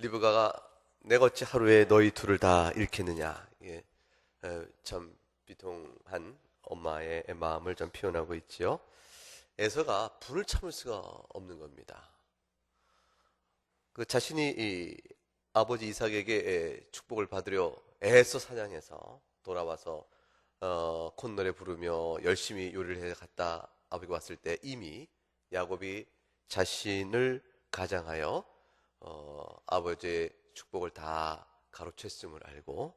리브가가 내가 어찌 하루에 너희 둘을 다 잃겠느냐. 예, 참 비통한 엄마의 마음을 좀 표현하고 있지요. 에서가 분을 참을 수가 없는 겁니다. 그 자신이 이 아버지 이삭에게 축복을 받으려 애써 사냥해서 돌아와서 콧노래 부르며 열심히 요리를 해 갔다 아버지가 왔을 때 이미 야곱이 자신을 가장하여 아버지의 축복을 다 가로챘음을 알고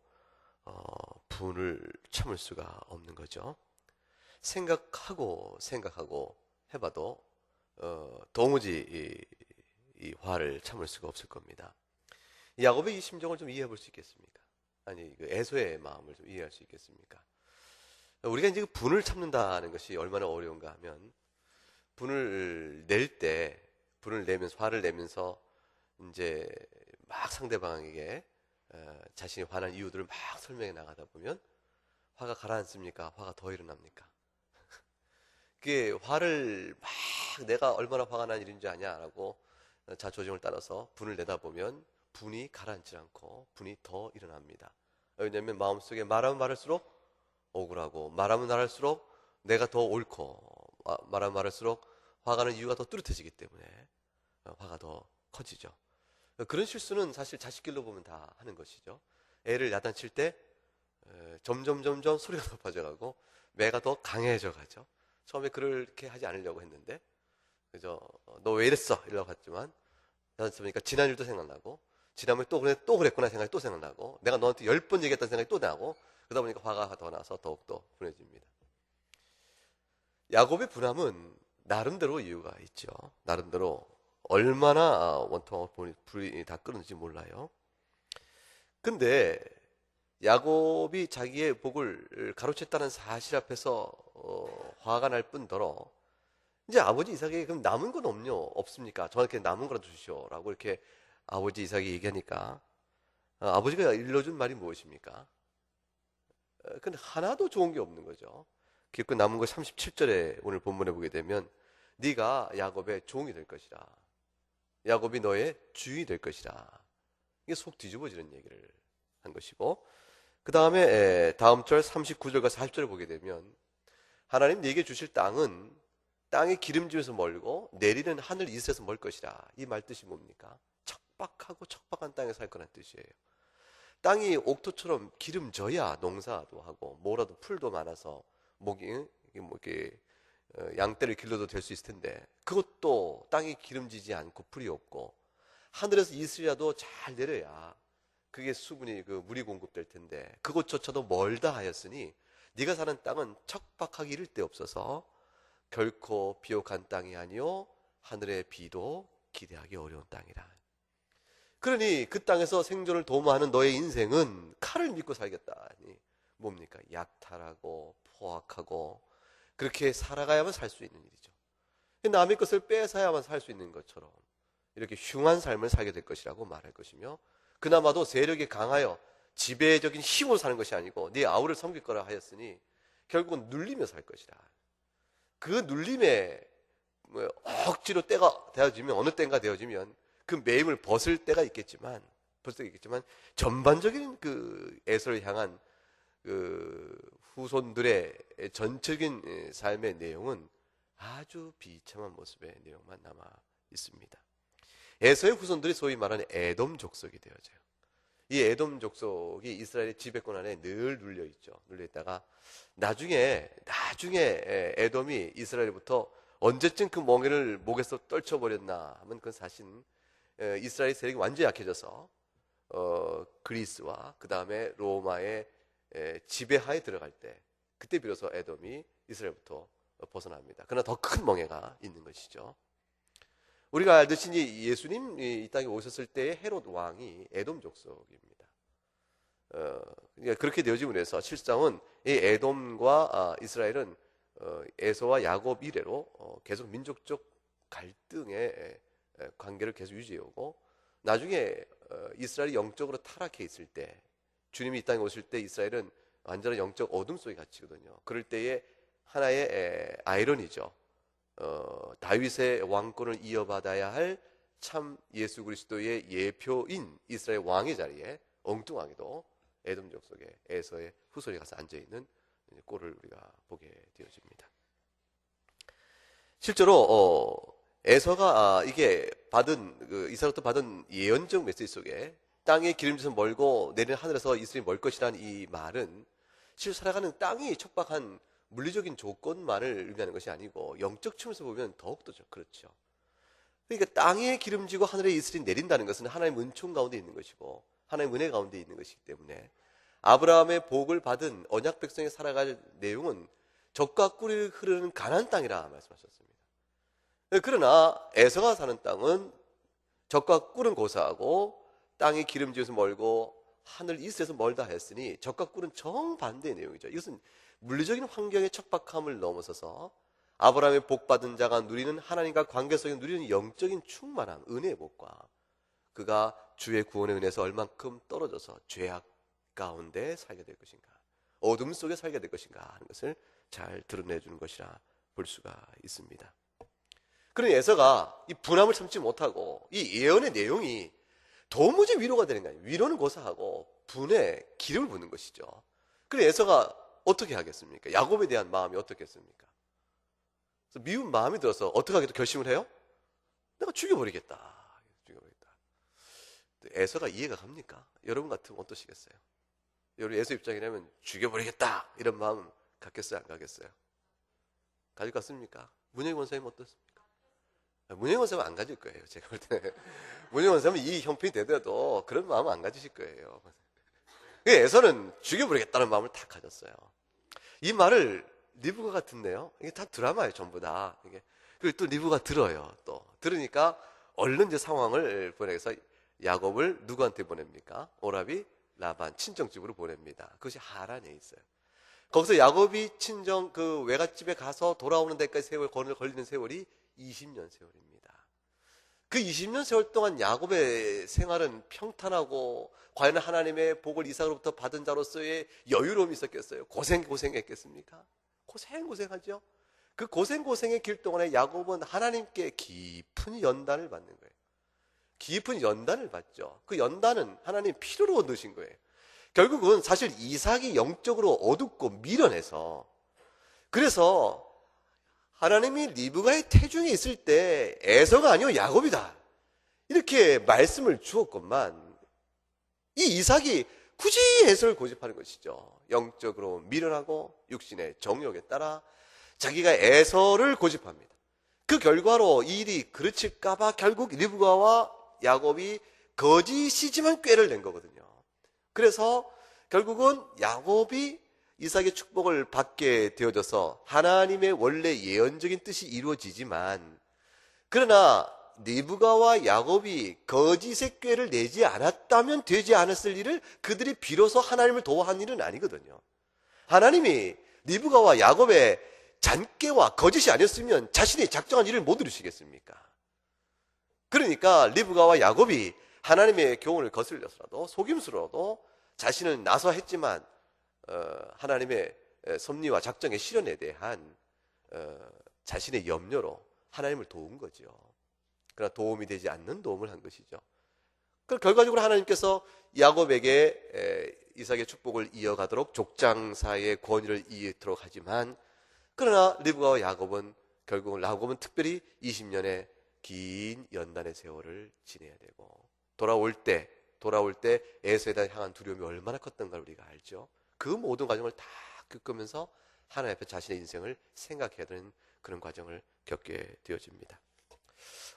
분을 참을 수가 없는 거죠. 생각하고 해봐도 도무지 이 화를 참을 수가 없을 겁니다. 야곱의 이 심정을 좀 이해해 볼 수 있겠습니까? 아니, 그 에서의 마음을 좀 이해할 수 있겠습니까? 우리가 이제 그 분을 참는다는 것이 얼마나 어려운가 하면 분을 내면서 화를 내면서 이제 막 상대방에게 자신이 화난 이유들을 막 설명해 나가다 보면 화가 가라앉습니까? 화가 더 일어납니까? 그게 화를 막 내가 얼마나 화가 난 일인지 아냐라고 자초지종을 따라서 분을 내다 보면 분이 가라앉지 않고 분이 더 일어납니다. 왜냐하면 마음속에 말하면 말할수록 억울하고 말하면 말할수록 내가 더 옳고 말하면 말할수록 화가 나는 이유가 더 뚜렷해지기 때문에 화가 더 커지죠. 그런 실수는 사실 자식들로 보면 다 하는 것이죠. 애를 야단칠 때 점점 소리가 높아져가고 매가 더 강해져 가죠. 처음에 그렇게 하지 않으려고 했는데 그죠? 너 왜 이랬어? 이러려고 했지만 야단치니까 지난 일도 생각나고 지난번에 또 그랬구나 생각이 또 생각나고 내가 너한테 10번 얘기했다는 생각이 또 나고 그러다 보니까 화가 더 나서 더욱더 분해집니다. 야곱의 분함은 나름대로 이유가 있죠. 나름대로 얼마나 원통하고 불이 다 끄는지 몰라요. 근데 야곱이 자기의 복을 가로챘다는 사실 앞에서 화가 날 뿐더러 이제 아버지 이삭에게 그럼 남은 건 없습니까? 저한테 남은 거라도 주시오라고 이렇게 아버지 이삭이 얘기하니까 아버지가 일러준 말이 무엇입니까? 근데 하나도 좋은 게 없는 거죠. 기껏 남은 거 37절에 오늘 본문에 보게 되면 네가 야곱의 종이 될 것이라. 야곱이 너의 주인이 될 것이라. 이게 속 뒤집어지는 얘기를 한 것이고 그 다음에 다음 절 39절과 40절을 보게 되면 하나님 네게 주실 땅이 기름짐에서 멀고 내리는 하늘 이슬에서 멀 것이라. 이 말 뜻이 뭡니까? 척박한 땅에 살 거란 뜻이에요. 땅이 옥토처럼 기름져야 농사도 하고 뭐라도 풀도 많아서 양떼를 길러도 될 수 있을 텐데 그것도 땅이 기름지지 않고 풀이 없고 하늘에서 이슬이라도 잘 내려야 그게 수분이 그 물이 공급될 텐데 그것조차도 멀다 하였으니 네가 사는 땅은 척박하기 이를 데 없어서 결코 비옥한 땅이 아니요 하늘의 비도 기대하기 어려운 땅이라. 그러니 그 땅에서 생존을 도모하는 너의 인생은 칼을 믿고 살겠다. 아니 뭡니까? 약탈하고 포악하고 그렇게 살아가야만 살 수 있는 일이죠. 남의 것을 뺏어야만 살 수 있는 것처럼 이렇게 흉한 삶을 살게 될 것이라고 말할 것이며 그나마도 세력이 강하여 지배적인 힘으로 사는 것이 아니고 네 아우를 섬길 거라 하였으니 결국은 눌리며 살 것이라. 그 눌림에 억지로 때가 되어지면 어느 때인가 되어지면 그 매임을 벗을 때가 있겠지만 전반적인 그 에서를 향한 그 후손들의 전적인 삶의 내용은 아주 비참한 모습의 내용만 남아 있습니다. 에서의 후손들이 소위 말하는 에돔 족속이 되어져요. 이 에돔 족속이 이스라엘의 지배권 안에 늘 눌려 있죠. 눌려 있다가 나중에 에돔이 이스라엘부터 언제쯤 그 멍에를 목에서 떨쳐버렸나 하면 그건 사실 이스라엘 세력이 완전히 약해져서 그리스와 그 다음에 로마의 지배하에 들어갈 때 그때 비로소 에돔이 이스라엘부터 벗어납니다. 그러나 더 큰 멍에가 있는 것이죠. 우리가 알듯이 예수님 이 땅에 오셨을 때의 헤롯 왕이 에돔 족속입니다. 그렇게 되어짐으로 해서 실상은 이 에돔과 이스라엘은 에서와 야곱 이래로 계속 민족적 갈등의 관계를 계속 유지해오고 나중에 이스라엘이 영적으로 타락해 있을 때 주님이 이 땅에 오실 때 이스라엘은 완전한 영적 어둠 속에 갇히거든요. 그럴 때에 하나의 아이러니죠. 다윗의 왕권을 이어받아야 할 참 예수 그리스도의 예표인 이스라엘 왕의 자리에 엉뚱하게도 에돔 족속 속에 에서의 후손이 가서 앉아있는 꼴을 우리가 보게 되어집니다. 실제로 에서가 이게 받은 이사로부터 받은 예언적 메시지 속에 땅의 기름져서 멀고 내리는 하늘에서 이스라엘이 멀 것이라는 이 말은 실제 살아가는 땅이 척박한 물리적인 조건만을 의미하는 것이 아니고 영적 측면에서 보면 더욱더 그렇죠. 그러니까 땅에 기름지고 하늘에 이스라엘이 내린다는 것은 하나님의 은총 가운데 있는 것이고 하나님의 은혜 가운데 있는 것이기 때문에 아브라함의 복을 받은 언약 백성이 살아갈 내용은 젖과 꿀이 흐르는 가나안 땅이라 말씀하셨습니다. 그러나 에서가 사는 땅은 젖과 꿀은 고사하고 땅이 기름지어서 멀고 하늘 이스에서 멀다 했으니 젖과 꿀은 정반대의 내용이죠. 이것은 물리적인 환경의 척박함을 넘어서서 아브라함의 복받은 자가 누리는 하나님과 관계 속에 누리는 영적인 충만함, 은혜의 복과 그가 주의 구원의 은혜에서 얼만큼 떨어져서 죄악 가운데 살게 될 것인가, 어둠 속에 살게 될 것인가 하는 것을 잘 드러내주는 것이라 볼 수가 있습니다. 그러니 에서가 이 분함을 참지 못하고 이 예언의 내용이 도무지 위로가 되는 게 아니에요. 위로는 고사하고 분에 기름을 붓는 것이죠. 그래서 에서가 어떻게 하겠습니까? 야곱에 대한 마음이 어떻겠습니까? 그래서 미운 마음이 들어서 어떻게 하겠다 결심을 해요? 내가 죽여버리겠다. 에서가 이해가 갑니까? 여러분 같으면 어떠시겠어요? 여러분 에서 입장이라면 죽여버리겠다 이런 마음 갖겠어요? 안 갖겠어요? 가질 것 같습니까? 문혜영 원사님 어떻습니까? 문혜영 원사님은 안 가질 거예요. 제가 볼 때 문혜영 원사님은 이 형편이 되더라도 그런 마음은 안 가지실 거예요. 에서는 죽여버리겠다는 마음을 다 가졌어요. 이 말을 리브가가 듣네요. 이게 다 드라마예요, 전부 다. 그리고 또 리브가 들어요. 또 들으니까 얼른 이제 상황을 보내서 야곱을 누구한테 보냅니까? 오라비 라반 친정집으로 보냅니다. 그것이 하란에 있어요. 거기서 야곱이 친정 그 외갓집에 가서 돌아오는 데까지 세월 걸리는 세월이 20년 세월입니다. 그 20년 세월 동안 야곱의 생활은 평탄하고 과연 하나님의 복을 이삭으로부터 받은 자로서의 여유로움이 있었겠어요? 고생했겠습니까? 고생하죠. 그 고생의 길 동안에 야곱은 하나님께 깊은 연단을 받는 거예요. 깊은 연단을 받죠. 그 연단은 하나님 필요로 얻으신 거예요. 결국은 사실 이삭이 영적으로 어둡고 미련해서 그래서 하나님이 리브가의 태중에 있을 때 에서가 아니요 야곱이다 이렇게 말씀을 주었건만 이 이삭이 굳이 에서를 고집하는 것이죠. 영적으로 미련하고 육신의 정욕에 따라 자기가 에서를 고집합니다. 그 결과로 이 일이 그르칠까봐 결국 리브가와 야곱이 거짓이지만 꾀를 낸 거거든요. 그래서 결국은 야곱이 이삭의 축복을 받게 되어져서 하나님의 원래 예언적인 뜻이 이루어지지만 그러나 리브가와 야곱이 거짓의 꾀를 내지 않았다면 되지 않았을 일을 그들이 비로소 하나님을 도와한 일은 아니거든요. 하나님이 리브가와 야곱의 잔꾀와 거짓이 아니었으면 자신이 작정한 일을 못 이루시겠습니까? 그러니까 리브가와 야곱이 하나님의 교훈을 거슬려서라도 속임수로도 자신은 나서 했지만 하나님의 섭리와 작정의 실현에 대한 자신의 염려로 하나님을 도운 거죠. 그러나 도움이 되지 않는 도움을 한 것이죠. 그 결과적으로 하나님께서 야곱에게 이삭의 축복을 이어가도록 족장사의 권위를 이어도록 하지만 그러나 리브가와 야곱은 결국은 야곱은 특별히 20년의 긴 연단의 세월을 지내야 되고 돌아올 때 에서에 대한 향한 두려움이 얼마나 컸던가 우리가 알죠. 그 모든 과정을 다 겪으면서 하나님 앞에 자신의 인생을 생각해야 되는 그런 과정을 겪게 되어집니다.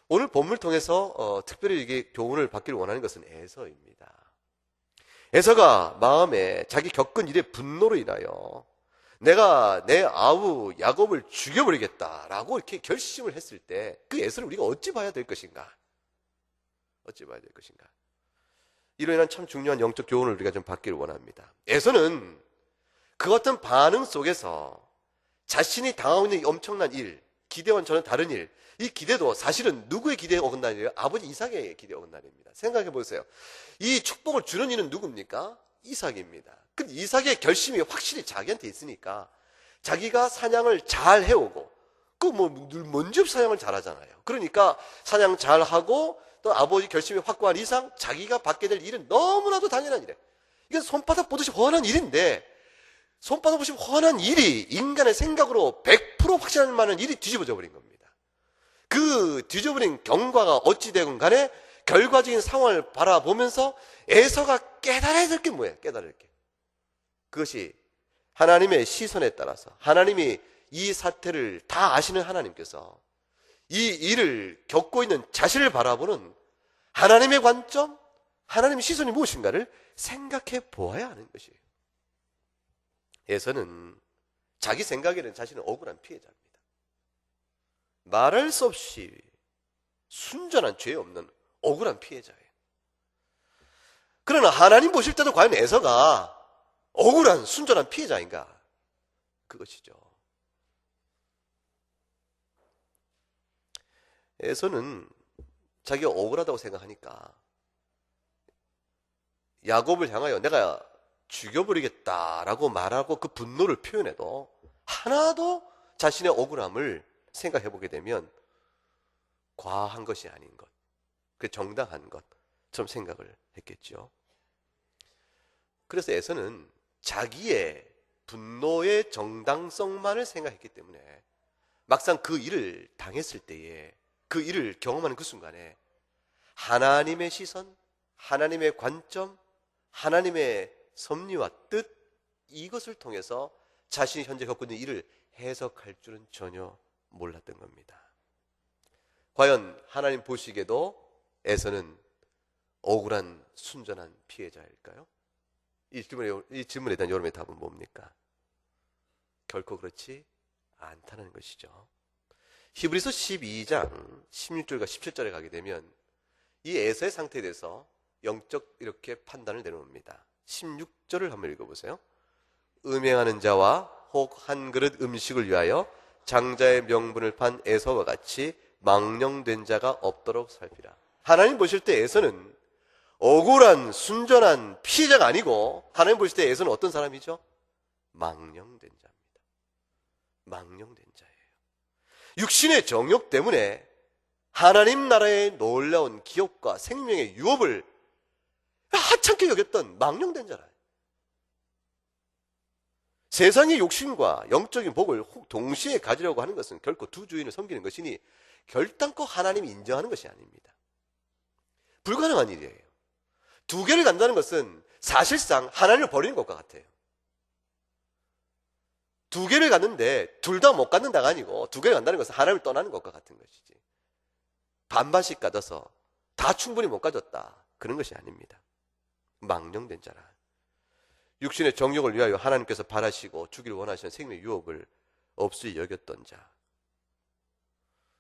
오늘 본문을 통해서 특별히 이게 교훈을 받기를 원하는 것은 에서입니다. 에서가 마음에 자기 겪은 일의 분노로 인하여 내가 내 아우 야곱을 죽여버리겠다라고 이렇게 결심을 했을 때 그 에서를 우리가 어찌 봐야 될 것인가? 이로 인한 참 중요한 영적 교훈을 우리가 좀 받기를 원합니다. 에서는 그 같은 반응 속에서 자신이 당하고 있는 엄청난 일, 기대와는 전혀 다른 일, 이 기대도 사실은 누구의 기대에 어긋난 일이에요? 아버지 이삭의 기대에 어긋난 일입니다. 생각해 보세요. 이 축복을 주는 이는 누굽니까? 이삭입니다. 근데 이삭의 결심이 확실히 자기한테 있으니까 자기가 사냥을 잘 해오고 그 늘 먼저 사냥을 잘 하잖아요. 그러니까 사냥 잘 하고 또 아버지 결심이 확고한 이상 자기가 받게 될 일은 너무나도 당연한 일이에요. 이건 손바닥 보듯이 훤한 일인데, 손바닥 보듯이 훤한 일이 인간의 생각으로 100% 확신할 만한 일이 뒤집어져 버린 겁니다. 그 뒤집어버린 경과가 어찌되건 간에 결과적인 상황을 바라보면서 에서가 깨달아야 될 게 뭐예요? 깨달을 게. 그것이 하나님의 시선에 따라서, 하나님이 이 사태를 다 아시는 하나님께서 이 일을 겪고 있는 자신을 바라보는 하나님의 관점, 하나님의 시선이 무엇인가를 생각해 보아야 하는 것이에요. 에서는 자기 생각에는 자신은 억울한 피해자입니다. 말할 수 없이 순전한 죄 없는 억울한 피해자예요. 그러나 하나님 보실 때도 과연 에서가 억울한 순전한 피해자인가? 그것이죠. 에서는 자기가 억울하다고 생각하니까 야곱을 향하여 내가 죽여버리겠다라고 말하고 그 분노를 표현해도 하나도 자신의 억울함을 생각해 보게 되면 과한 것이 아닌 것, 그 정당한 것처럼 생각을 했겠죠. 그래서 에서는 자기의 분노의 정당성만을 생각했기 때문에 막상 그 일을 당했을 때에, 그 일을 경험하는 그 순간에 하나님의 시선, 하나님의 관점, 하나님의 섭리와 뜻, 이것을 통해서 자신이 현재 겪고 있는 일을 해석할 줄은 전혀 몰랐던 겁니다. 과연 하나님 보시기에도 에서는 억울한 순전한 피해자일까요? 이 질문에 대한 여러분의 답은 뭡니까? 결코 그렇지 않다는 것이죠. 히브리서 12장 16절과 17절에 가게 되면 이 에서의 상태에 대해서 영적 이렇게 판단을 내놓습니다. 16절을 한번 읽어보세요. 음행하는 자와 혹 한 그릇 음식을 위하여 장자의 명분을 판 에서와 같이 망령된 자가 없도록 살피라. 하나님 보실 때 에서는 억울한 순전한 피해자가 아니고, 하나님 보실 때 에서는 어떤 사람이죠? 망령된 자입니다. 망령된 자예요. 육신의 정욕 때문에 하나님 나라의 놀라운 기업과 생명의 유업을 하찮게 여겼던 망령된 자라. 세상의 욕심과 영적인 복을 동시에 가지려고 하는 것은 결코 두 주인을 섬기는 것이니 결단코 하나님이 인정하는 것이 아닙니다. 불가능한 일이에요. 두 개를 간다는 것은 사실상 하나님을 버리는 것과 같아요. 두 개를 갔는데 둘 다 못 갖는다가 아니고, 두 개를 간다는 것은 하나님을 떠나는 것과 같은 것이지, 반반씩 가져서 다 충분히 못 가졌다, 그런 것이 아닙니다. 망령된 자라. 육신의 정욕을 위하여 하나님께서 바라시고 주기를 원하시는 생명의 유업을 없이 여겼던 자.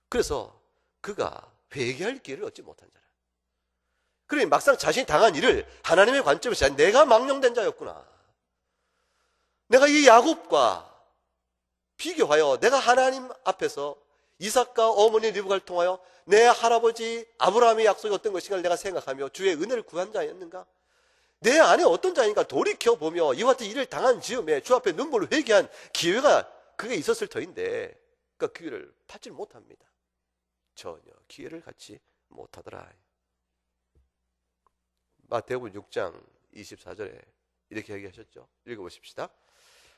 그래서 그가 회개할 기회를 얻지 못한 자라. 그러니 막상 자신이 당한 일을 하나님의 관점에서 내가 망령된 자였구나, 내가 이 야곱과 비교하여 내가 하나님 앞에서 이삭과 어머니 리브가를 통하여 내 할아버지 아브라함의 약속이 어떤 것인가를 내가 생각하며 주의 은혜를 구한 자였는가, 내 안에 어떤 자인가 돌이켜보며 이와 같은 일을 당한 즈음에 주 앞에 눈물을 회개한 기회가 그게 있었을 터인데 그 기회를 받지 못합니다. 전혀 기회를 갖지 못하더라. 마태복음 6장 24절에 이렇게 얘기하셨죠. 읽어보십시다.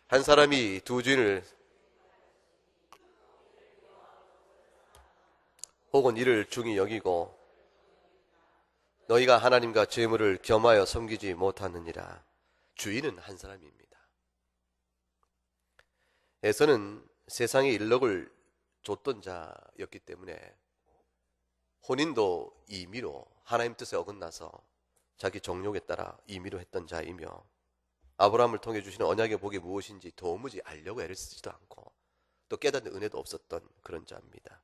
한 사람이 두 주인을 혹은 이를 중히 여기고 너희가 하나님과 재물을 겸하여 섬기지 못하느니라. 주인은 한 사람입니다. 에서는 세상에 일럭을 줬던 자였기 때문에 혼인도 임의로 하나님 뜻에 어긋나서 자기 정욕에 따라 임의로 했던 자이며, 아브라함을 통해 주시는 언약의 복이 무엇인지 도무지 알려고 애를 쓰지도 않고 또 깨닫는 은혜도 없었던 그런 자입니다.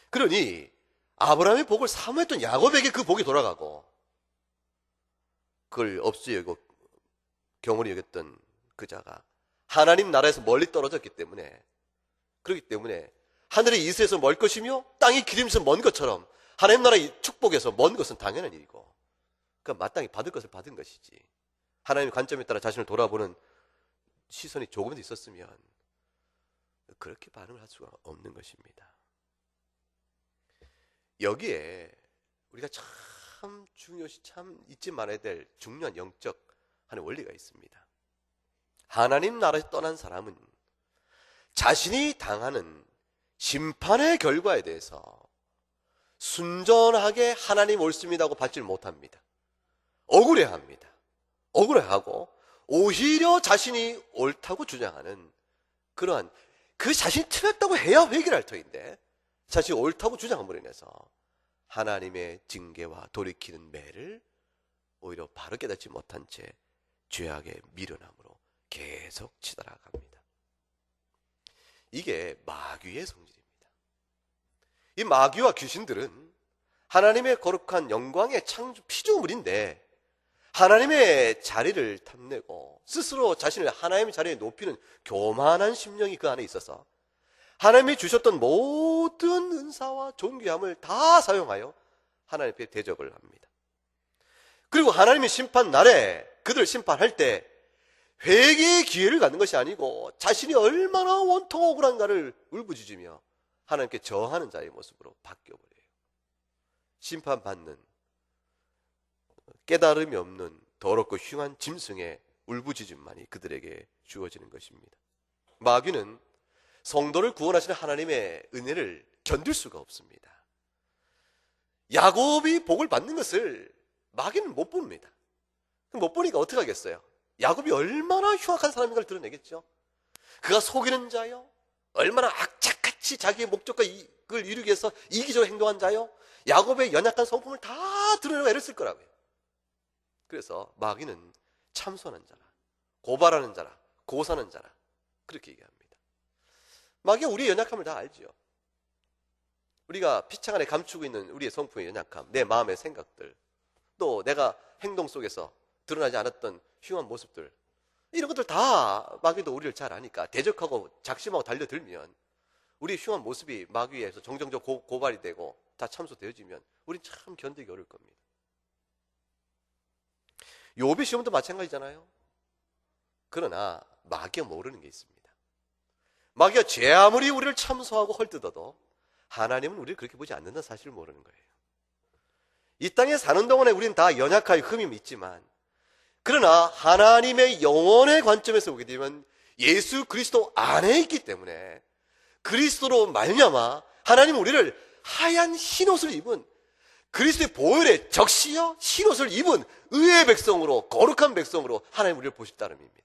그러니 아브라함의 복을 사모했던 야곱에게 그 복이 돌아가고, 그걸 없이 여기고 경홀히 여겼던 그 자가 하나님 나라에서 멀리 떨어졌기 때문에, 그렇기 때문에 하늘의 이슬에서 멀 것이며 땅이 기름에서 먼 것처럼 하나님 나라의 축복에서 먼 것은 당연한 일이고, 그러니까 마땅히 받을 것을 받은 것이지, 하나님의 관점에 따라 자신을 돌아보는 시선이 조금도 있었으면 그렇게 반응을 할 수가 없는 것입니다. 여기에 우리가 참 중요시 참 잊지 말아야 될 중요한 영적 하는 원리가 있습니다. 하나님 나라에서 떠난 사람은 자신이 당하는 심판의 결과에 대해서 순전하게 하나님 옳습니다고 받지를 못합니다. 억울해합니다. 억울해하고 오히려 자신이 옳다고 주장하는 그러한, 그 자신이 틀렸다고 해야 회개를 할 터인데 자신이 옳다고 주장함으로 인해서 하나님의 징계와 돌이키는 매를 오히려 바로 깨닫지 못한 채 죄악의 미련함으로 계속 치달아갑니다. 이게 마귀의 성질입니다. 이 마귀와 귀신들은 하나님의 거룩한 영광의 창조 피조물인데 하나님의 자리를 탐내고 스스로 자신을 하나님의 자리에 높이는 교만한 심령이 그 안에 있어서 하나님이 주셨던 모든 은사와 존귀함을 다 사용하여 하나님 앞에 대적을 합니다. 그리고 하나님의 심판 날에 그들을 심판할 때 회개의 기회를 갖는 것이 아니고 자신이 얼마나 원통 억울한가를 울부짖으며 하나님께 저항하는 자의 모습으로 바뀌어버려요. 심판받는 깨달음이 없는 더럽고 흉한 짐승의 울부짖음만이 그들에게 주어지는 것입니다. 마귀는 성도를 구원하시는 하나님의 은혜를 견딜 수가 없습니다. 야곱이 복을 받는 것을 마귀는 못 봅니다. 못 보니까 어떻게 하겠어요? 야곱이 얼마나 흉악한 사람인가를 드러내겠죠. 그가 속이는 자요, 얼마나 악착같이 자기의 목적과 이익을 이루기 위해서 이기적으로 행동한 자요, 야곱의 연약한 성품을 다 드러내고 애를 쓸 거라고요. 그래서 마귀는 참선한 자라, 고발하는 자라, 고사는 자라 그렇게 얘기합니다. 마귀가 우리의 연약함을 다 알지요. 우리가 피창 안에 감추고 있는 우리의 성품의 연약함, 내 마음의 생각들, 또 내가 행동 속에서 드러나지 않았던 흉한 모습들, 이런 것들 다 마귀도 우리를 잘 아니까 대적하고 작심하고 달려들면 우리의 흉한 모습이 마귀에서 정정적 고발이 되고 다 참소되어지면 우린 참 견디기 어려울 겁니다. 욥의 시험도 마찬가지잖아요. 그러나 마귀가 모르는 게 있습니다. 마귀가 죄 아무리 우리를 참소하고 헐뜯어도 하나님은 우리를 그렇게 보지 않는다는 사실을 모르는 거예요. 이 땅에 사는 동안에 우리는 다 연약하고 흠이 있지만, 그러나 하나님의 영원의 관점에서 보게 되면 예수 그리스도 안에 있기 때문에 그리스도로 말미암아 하나님은 우리를 하얀 흰옷을 입은 그리스도의 보혈에 적시어 흰옷을 입은 의의 백성으로, 거룩한 백성으로 하나님 우리를 보실 따름입니다.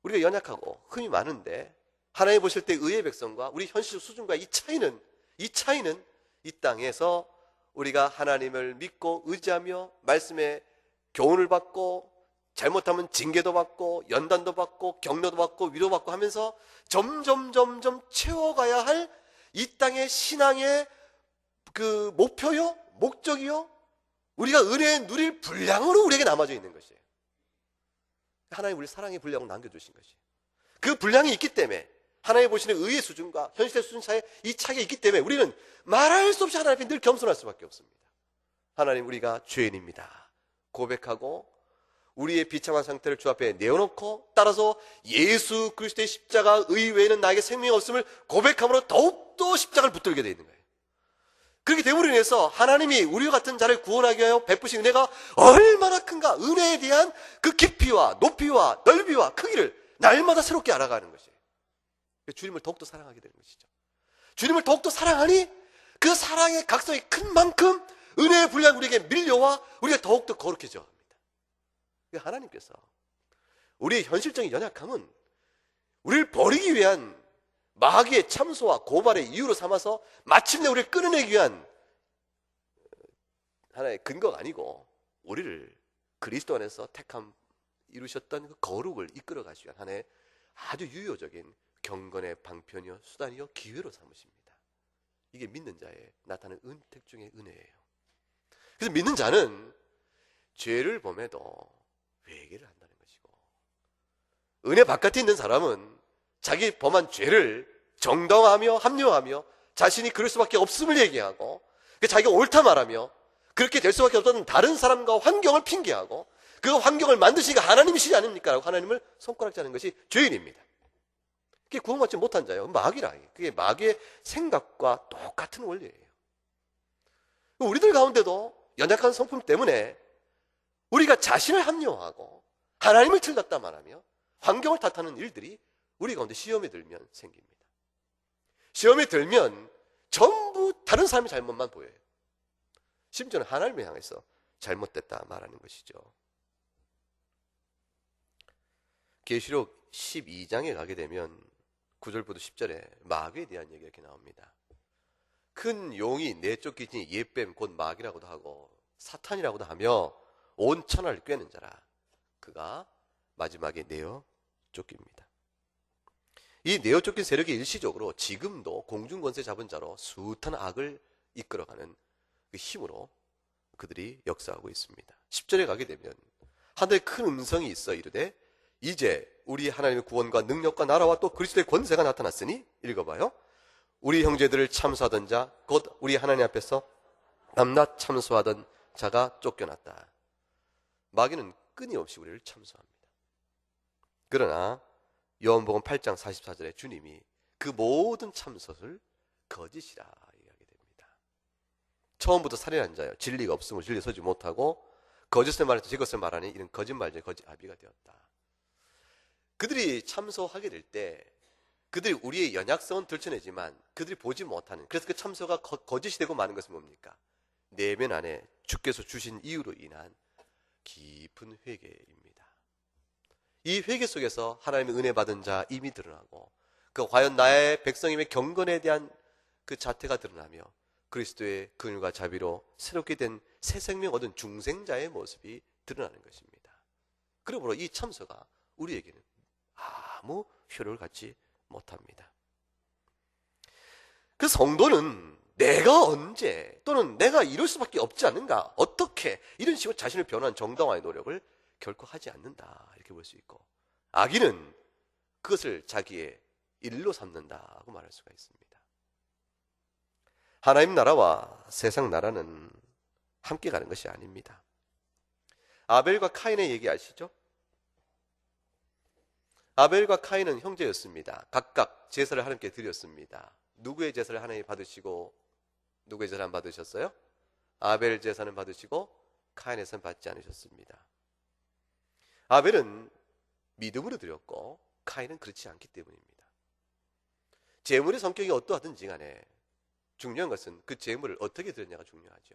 우리가 연약하고 흠이 많은데 하나님 보실 때 의의 백성과 우리 현실 수준과 이 차이는 이 땅에서 우리가 하나님을 믿고 의지하며 말씀에 교훈을 받고 잘못하면 징계도 받고 연단도 받고 격려도 받고 위로도 받고 하면서 점점 채워가야 할 이 땅의 신앙의 그 목표요, 목적이요, 우리가 은혜에 누릴 분량으로 우리에게 남아져 있는 것이에요. 하나님 우리 사랑의 분량을 남겨주신 것이에요. 그 분량이 있기 때문에 하나님 보시는 의의 수준과 현실의 수준 사이에 이 차이가 있기 때문에 우리는 말할 수 없이 하나님 앞에 늘 겸손할 수밖에 없습니다. 하나님, 우리가 죄인입니다 고백하고 우리의 비참한 상태를 주 앞에 내어놓고, 따라서 예수 그리스도의 십자가 의 외에는 나에게 생명이 없음을 고백함으로 더욱더 십자가를 붙들게 되어 있는 거예요. 그렇게 됨으로 인해서 하나님이 우리와 같은 자를 구원하기 위하여 베푸신 은혜가 얼마나 큰가, 은혜에 대한 그 깊이와 높이와 넓이와 크기를 날마다 새롭게 알아가는 것이에요. 주님을 더욱더 사랑하게 되는 것이죠. 주님을 더욱더 사랑하니 그 사랑의 각성이 큰 만큼 은혜의 분량이 우리에게 밀려와 우리가 더욱더 거룩해져 갑니다. 하나님께서 우리의 현실적인 연약함은 우리를 버리기 위한 마귀의 참소와 고발의 이유로 삼아서 마침내 우리를 끊어내기 위한 하나의 근거가 아니고, 우리를 그리스도 안에서 택함 이루셨던 그 거룩을 이끌어 가시기 위한 하나의 아주 유효적인 경건의 방편이요, 수단이요, 기회로 삼으십니다. 이게 믿는 자의 나타나는 은택 중의 은혜예요. 그래서 믿는 자는 죄를 범해도 회개를 한다는 것이고, 은혜 바깥에 있는 사람은 자기 범한 죄를 정당화하며 합리화하며 자신이 그럴 수밖에 없음을 얘기하고, 자기가 옳다 말하며 그렇게 될 수밖에 없던 다른 사람과 환경을 핑계하고, 그 환경을 만드시니까 하나님이시지 않습니까? 라고 하나님을 손가락질하는 것이 죄인입니다. 그게 구원받지 못한 자예요. 마귀라. 그게 마귀의 생각과 똑같은 원리예요. 우리들 가운데도 연약한 성품 때문에 우리가 자신을 합리화하고 하나님을 틀렸다 말하며 환경을 탓하는 일들이 우리 가운데 시험에 들면 생깁니다. 시험에 들면 전부 다른 사람의 잘못만 보여요. 심지어는 하나님을 향해서 잘못됐다 말하는 것이죠. 계시록 12장에 가게 되면 9절부터 10절에 마귀에 대한 얘기가 이렇게 나옵니다. 큰 용이 내쫓기니 예뱀 곧 마귀라고도 하고 사탄이라고도 하며 온 천하를 꿰는 자라. 그가 마지막에 내어 쫓깁니다. 이 내어 쫓긴 세력이 일시적으로 지금도 공중권세 잡은 자로 숱한 악을 이끌어가는 그 힘으로 그들이 역사하고 있습니다. 10절에 가게 되면 하늘에 큰 음성이 있어 이르되 이제 우리 하나님의 구원과 능력과 나라와 또 그리스도의 권세가 나타났으니 읽어봐요. 우리 형제들을 참수하던 자 곧 우리 하나님 앞에서 밤낮 참수하던 자가 쫓겨났다. 마귀는 끊임없이 우리를 참수합니다. 그러나 요한복음 8장 44절에 주님이 그 모든 참수를 거짓이라 이야기하게 됩니다. 처음부터 살인한 자여 진리가 없음을 진리에 서지 못하고 거짓을 말해서 이것을 말하니 이는 거짓말쟁이 거짓 아비가 되었다. 그들이 참소하게 될 때 그들이 우리의 연약성은 들춰내지만 그들이 보지 못하는, 그래서 그 참소가 거짓이 되고 마는 것은 뭡니까? 내면 안에 주께서 주신 이유로 인한 깊은 회개입니다. 이 회개 속에서 하나님의 은혜 받은 자 임이 드러나고 그 과연 나의 백성임의 경건에 대한 그 자태가 드러나며 그리스도의 긍휼과 자비로 새롭게 된 새 생명 얻은 중생자의 모습이 드러나는 것입니다. 그러므로 이 참소가 우리에게는 아무 효력을 갖지 못합니다. 그 성도는 내가 언제 또는 내가 이럴 수밖에 없지 않는가, 어떻게 이런 식으로 자신을 변화한 정당화의 노력을 결코 하지 않는다 이렇게 볼 수 있고, 악인은 그것을 자기의 일로 삼는다고 말할 수가 있습니다. 하나님 나라와 세상 나라는 함께 가는 것이 아닙니다. 아벨과 카인의 얘기 아시죠? 아벨과 카인은 형제였습니다. 각각 제사를 하나님께 드렸습니다. 누구의 제사를 하나님 받으시고 누구의 제사를 안 받으셨어요? 아벨 제사는 받으시고 카인의 제사는 받지 않으셨습니다. 아벨은 믿음으로 드렸고 카인은 그렇지 않기 때문입니다. 제물의 성격이 어떠하든지 간에 중요한 것은 그 제물을 어떻게 드렸냐가 중요하죠.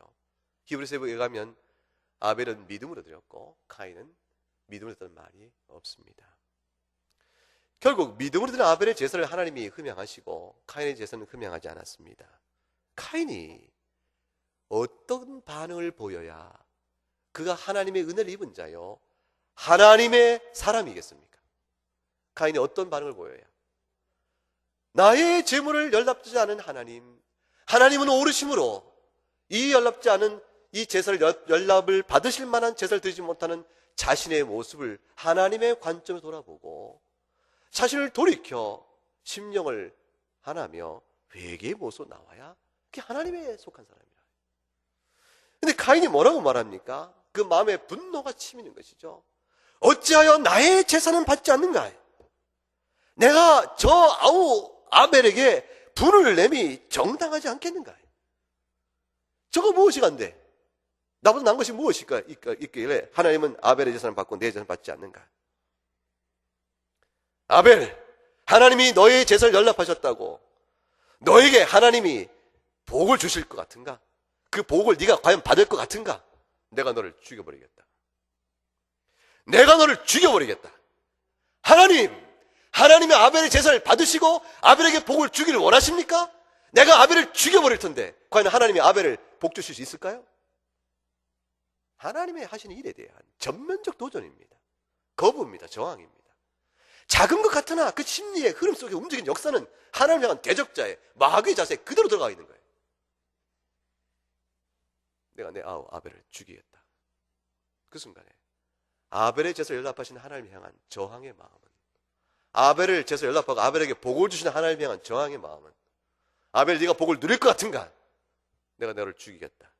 히브리서에 가면 아벨은 믿음으로 드렸고 카인은 믿음으로 드렸다는 말이 없습니다. 결국 믿음으로 드린 아벨의 제사를 하나님이 흠양하시고 카인의 제사는 흠양하지 않았습니다. 카인이 어떤 반응을 보여야 그가 하나님의 은혜를 입은 자요 하나님의 사람이겠습니까? 카인이 어떤 반응을 보여야 나의 제물을 연락되지 않은 하나님, 하나님은 오르심으로 이 연락지 않은 이 제사를 연락을 받으실 만한 제사를 드리지 못하는 자신의 모습을 하나님의 관점에서 돌아보고 자신을 돌이켜 심령을 하나며 회개의 모습으로 나와야 그게 하나님에 속한 사람이라. 근데 카인이 뭐라고 말합니까? 그 마음에 분노가 치미는 것이죠. 어찌하여 나의 제사는 받지 않는가? 내가 저 아벨에게 분을 내미 정당하지 않겠는가? 저거 무엇이 간데? 나보다 난 것이 무엇일까? 있길래 하나님은 아벨의 제사는 받고 내 제사는 받지 않는가? 아벨, 하나님이 너의 제사를 연락하셨다고 너에게 하나님이 복을 주실 것 같은가? 그 복을 네가 과연 받을 것 같은가? 내가 너를 죽여버리겠다. 내가 너를 죽여버리겠다. 하나님이 아벨의 제사를 받으시고 아벨에게 복을 주기를 원하십니까? 내가 아벨을 죽여버릴 텐데 과연 하나님이 아벨을 복 주실 수 있을까요? 하나님의 하시는 일에 대한 전면적 도전입니다. 거부입니다. 저항입니다. 작은 것 같으나 그 심리의 흐름 속에 움직이는 역사는 하나님을 향한 대적자의 마귀의 자세에 그대로 들어가 있는 거예요. 내가 내 아벨을 죽이겠다. 그 순간에 아벨의 제사를 연락하시는 하나님을 향한 저항의 마음은, 아벨을 제사를 연락하고 아벨에게 복을 주시는 하나님을 향한 저항의 마음은, 아벨 네가 복을 누릴 것 같은가? 내가 너를 죽이겠다.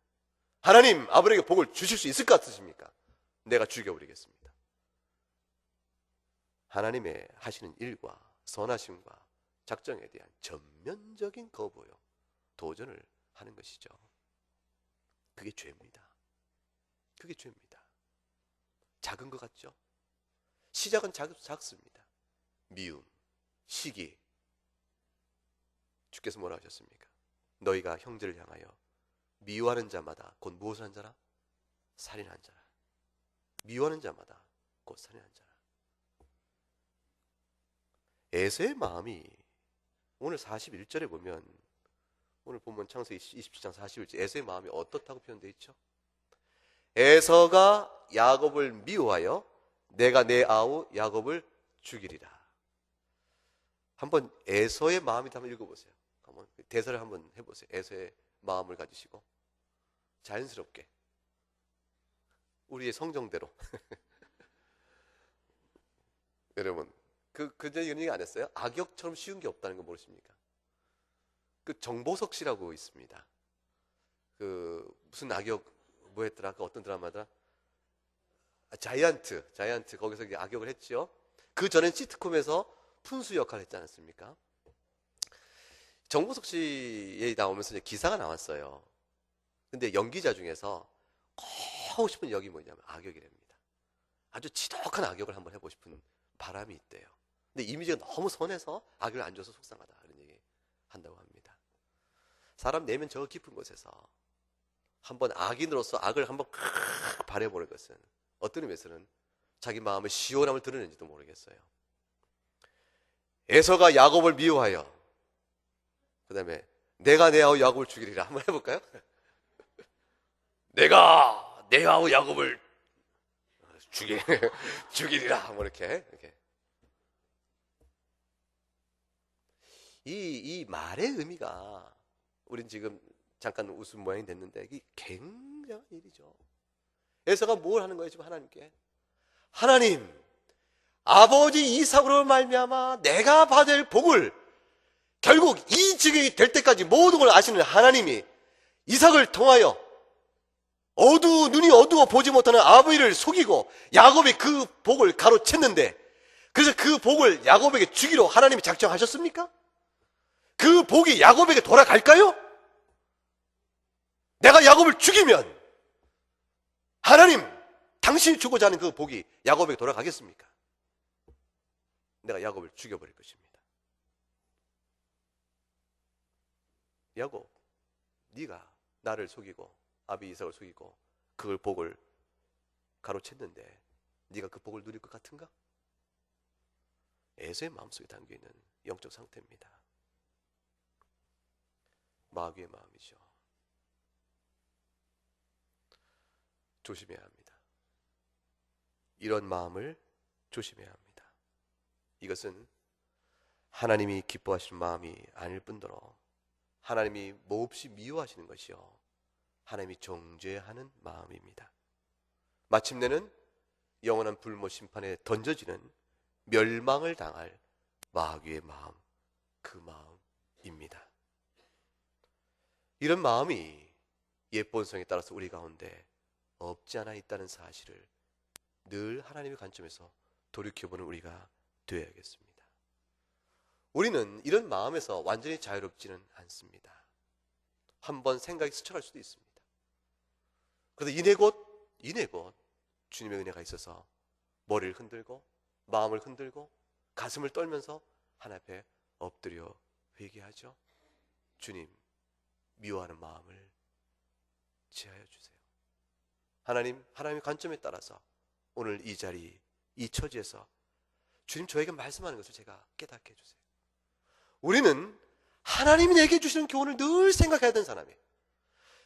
하나님 아벨에게 복을 주실 수 있을 것 같으십니까? 내가 죽여버리겠습니다. 하나님의 하시는 일과 선하심과 작정에 대한 전면적인 거부요 도전을 하는 것이죠. 그게 죄입니다. 그게 죄입니다. 작은 것 같죠? 시작은 작습니다. 미움, 시기. 주께서 뭐라 하셨습니까? 너희가 형제를 향하여 미워하는 자마다 곧 무엇을 한 자라? 살인한 자라. 미워하는 자마다 곧 살인한 자라. 에서의 마음이 오늘 41절에 보면, 오늘 본문 창세기 27장 41절, 에서의 마음이 어떻다고 표현되어 있죠? 에서가 야곱을 미워하여 내가 내 아우 야곱을 죽이리라. 한번 에서의 마음이 한번 읽어보세요. 한번 대사를 한번 해보세요. 에서의 마음을 가지시고 자연스럽게 우리의 성정대로. 여러분, 그전 이런 얘기 안 했어요? 악역처럼 쉬운 게 없다는 거 모르십니까? 그 정보석 씨라고 있습니다. 그 무슨 악역 뭐 했더라? 그 어떤 드라마더라? 자이언트 거기서 악역을 했죠. 그 전엔 시트콤에서 푼수 역할을 했지 않았습니까? 정보석 씨에 나오면서 이제 기사가 나왔어요. 근데 연기자 중에서 꼭 하고 싶은 역이 뭐냐면 악역이랍니다. 아주 지독한 악역을 한번 해보고 싶은 바람이 있대요. 근데 이미지가 너무 선해서 악역을 안 줘서 속상하다, 이런 얘기 한다고 합니다. 사람 내면 저 깊은 곳에서 한번 악인으로서 악을 한번 발해보는 것은 어떤 의미에서는 자기 마음의 시원함을 드러내는지도 모르겠어요. 에서가 야곱을 미워하여, 그 다음에 내가 내 아우 야곱을 죽이리라. 한번 해볼까요? 내가 내 아우 야곱을 죽이리라. 뭐 이렇게. 이 말의 의미가, 우린 지금 잠깐 웃음 모양이 됐는데, 이게 굉장한 일이죠. 에서가 뭘 하는 거예요, 지금 하나님께? 하나님, 아버지 이삭으로 말미암아 내가 받을 복을, 결국 이 지경이 될 때까지 모든 걸 아시는 하나님이 이삭을 통하여 눈이 어두워 보지 못하는 아버지를 속이고 야곱이 그 복을 가로챘는데, 그래서 그 복을 야곱에게 주기로 하나님이 작정하셨습니까? 그 복이 야곱에게 돌아갈까요? 내가 야곱을 죽이면 하나님, 당신이 주고자 하는 그 복이 야곱에게 돌아가겠습니까? 내가 야곱을 죽여버릴 것입니다. 야곱, 네가 나를 속이고 아비 이삭을 속이고 그 복을 가로챘는데 네가 그 복을 누릴 것 같은가? 에서의 마음속에 담겨있는 영적 상태입니다. 마귀의 마음이죠. 조심해야 합니다. 이런 마음을 조심해야 합니다. 이것은 하나님이 기뻐하시는 마음이 아닐 뿐더러 하나님이 몹시 미워하시는 것이요, 하나님이 정죄하는 마음입니다. 마침내는 영원한 불모 심판에 던져지는 멸망을 당할 마귀의 마음, 그 마음입니다. 이런 마음이 옛 본성에 따라서 우리 가운데 없지 않아 있다는 사실을 늘 하나님의 관점에서 돌이켜보는 우리가 되어야겠습니다. 우리는 이런 마음에서 완전히 자유롭지는 않습니다. 한번 생각이 스쳐갈 수도 있습니다. 그래서 이내 곧 주님의 은혜가 있어서 머리를 흔들고 마음을 흔들고 가슴을 떨면서 하나님 앞에 엎드려 회개하죠. 주님, 미워하는 마음을 제하여 주세요. 하나님의 관점에 따라서 오늘 이 자리, 이 처지에서 주님 저에게 말씀하는 것을 제가 깨닫게 해주세요. 우리는 하나님이 내게 주시는 교훈을 늘 생각해야 되는 사람이에요.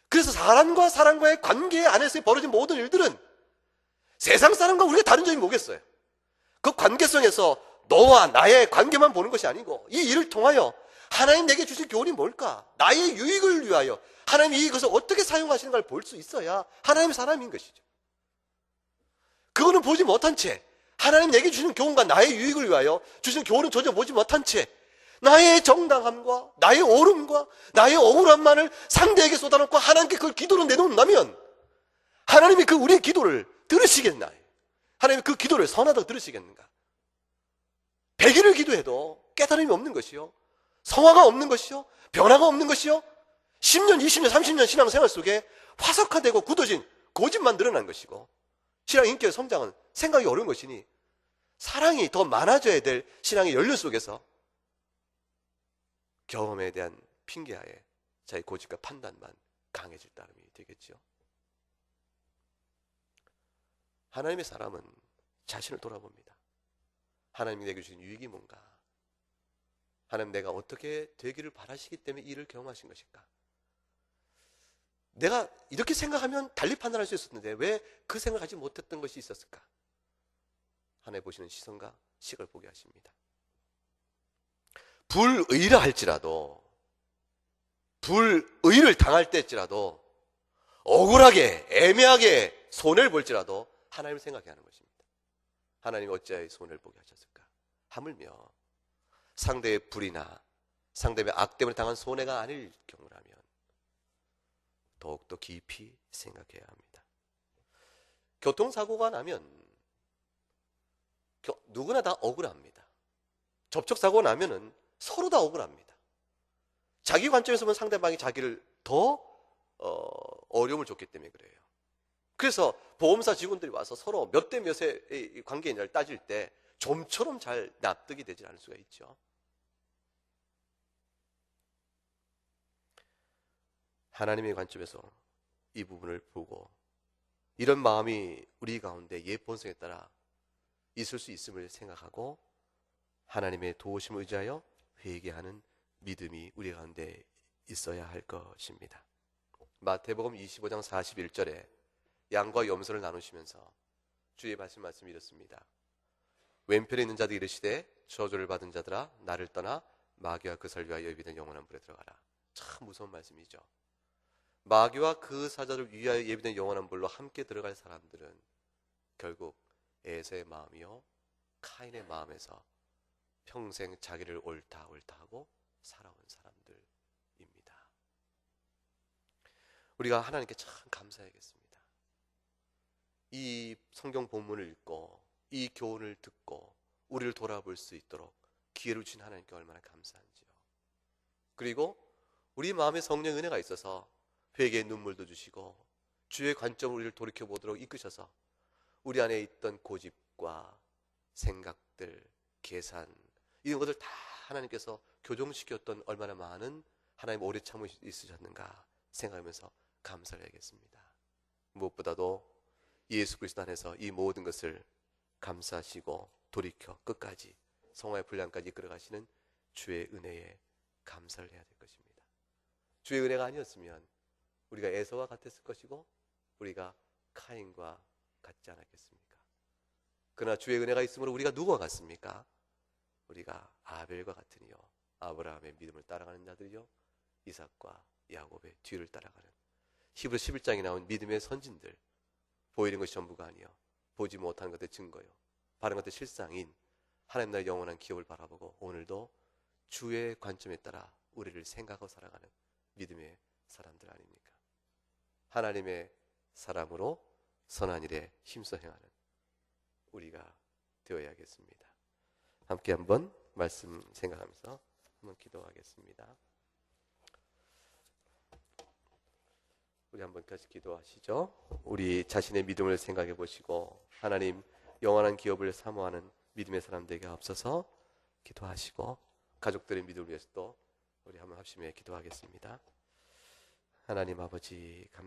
그래서 사람과 사람과의 관계 안에서 벌어진 모든 일들은 세상 사람과 우리가 다른 점이 뭐겠어요? 그 관계성에서 너와 나의 관계만 보는 것이 아니고 이 일을 통하여 하나님 내게 주신 교훈이 뭘까? 나의 유익을 위하여 하나님이 이것을 어떻게 사용하시는가를 볼 수 있어야 하나님의 사람인 것이죠. 그거는 보지 못한 채, 하나님 내게 주시는 교훈과 나의 유익을 위하여 주시는 교훈은 전혀 보지 못한 채 나의 정당함과 나의 옳음과 나의 억울함만을 상대에게 쏟아놓고 하나님께 그걸 기도로 내놓는다면 하나님이 우리의 기도를 들으시겠나요? 하나님이 그 기도를 선하다고 들으시겠는가? 100일을 기도해도 깨달음이 없는 것이요, 성화가 없는 것이요, 변화가 없는 것이요, 10년, 20년, 30년 신앙생활 속에 화석화되고 굳어진 고집만 늘어난 것이고, 신앙 인격의 성장은 생각이 어려운 것이니 사랑이 더 많아져야 될 신앙의 연륜 속에서 경험에 대한 핑계하에 자기 고집과 판단만 강해질 따름이 되겠죠. 하나님의 사람은 자신을 돌아봅니다. 하나님이 내게 주신 유익이 뭔가? 하나님, 내가 어떻게 되기를 바라시기 때문에 이를 경험하신 것일까? 내가 이렇게 생각하면 달리 판단할 수 있었는데 왜 그 생각을 하지 못했던 것이 있었을까? 하나님 보시는 시선과 식을 보게 하십니다. 불의라 할지라도, 불의를 당할 때일지라도, 억울하게 애매하게 손해를 볼지라도 하나님을 생각해야 하는 것입니다. 하나님이 어찌하여 손해를 보게 하셨을까? 하물며 상대의 불이나 상대의 악 때문에 당한 손해가 아닐 경우라면 더욱더 깊이 생각해야 합니다. 교통사고가 나면 누구나 다 억울합니다. 접촉사고가 나면은 서로 다 억울합니다. 자기 관점에서 보면 상대방이 자기를 더 어려움을 줬기 때문에 그래요. 그래서 보험사 직원들이 와서 서로 몇 대 몇의 관계인지를 따질 때 좀처럼 잘 납득이 되지 않을 수가 있죠. 하나님의 관점에서 이 부분을 보고 이런 마음이 우리 가운데 옛 본성에 따라 있을 수 있음을 생각하고 하나님의 도우심을 의지하여 회개하는 믿음이 우리 가운데 있어야 할 것입니다. 마태복음 25장 41절에 양과 염소를 나누시면서 주의 말씀이 이렇습니다. 왼편에 있는 자들이 이르시되 저주를 받은 자들아 나를 떠나 마귀와 그 살 위하여 예비된 영원한 불에 들어가라. 참 무서운 말씀이죠. 마귀와 그 사자를 위하여 예비된 영원한 불로 함께 들어갈 사람들은 결국 에서의 마음이요 카인의 마음에서 평생 자기를 옳다 하고 살아온 사람들입니다. 우리가 하나님께 참 감사해야겠습니다. 이 성경 본문을 읽고 이 교훈을 듣고 우리를 돌아볼 수 있도록 기회를 주신 하나님께 얼마나 감사한지요. 그리고 우리 마음에 성령의 은혜가 있어서 회개의 눈물도 주시고 주의 관점을 우리를 돌이켜보도록 이끄셔서 우리 안에 있던 고집과 생각들, 계산 이런 것들 다 하나님께서 교정시켰던 얼마나 많은 하나님 오래 참으 있으셨는가 생각하면서 감사를 해야겠습니다. 무엇보다도 예수 그리스도 안에서 이 모든 것을 감사하시고 돌이켜 끝까지 성화의 분량까지 이끌어가시는 주의 은혜에 감사를 해야 될 것입니다. 주의 은혜가 아니었으면 우리가 에서와 같았을 것이고 우리가 카인과 같지 않았겠습니까? 그러나 주의 은혜가 있으므로 우리가 누구와 같습니까? 우리가 아벨과 같으니요 아브라함의 믿음을 따라가는 자들이요 이삭과 야곱의 뒤를 따라가는 히브리 11장에 나온 믿음의 선진들. 보이는 것이 전부가 아니요 보지 못하는 것의 증거요 바른 것의 실상인 하나님 나라의 영원한 기업을 바라보고 오늘도 주의 관점에 따라 우리를 생각하고 살아가는 믿음의 사람들 아닙니까? 하나님의 사람으로 선한 일에 힘써 행하는 우리가 되어야겠습니다. 함께 한번 말씀 생각하면서 한번 기도하겠습니다. 우리 한번 같이 기도하시죠. 우리 자신의 믿음을 생각해 보시고 하나님 영원한 기업을 사모하는 믿음의 사람들에게 앞서서 기도하시고 가족들의 믿음을 위해서도 우리 한번 합심해 기도하겠습니다. 하나님 아버지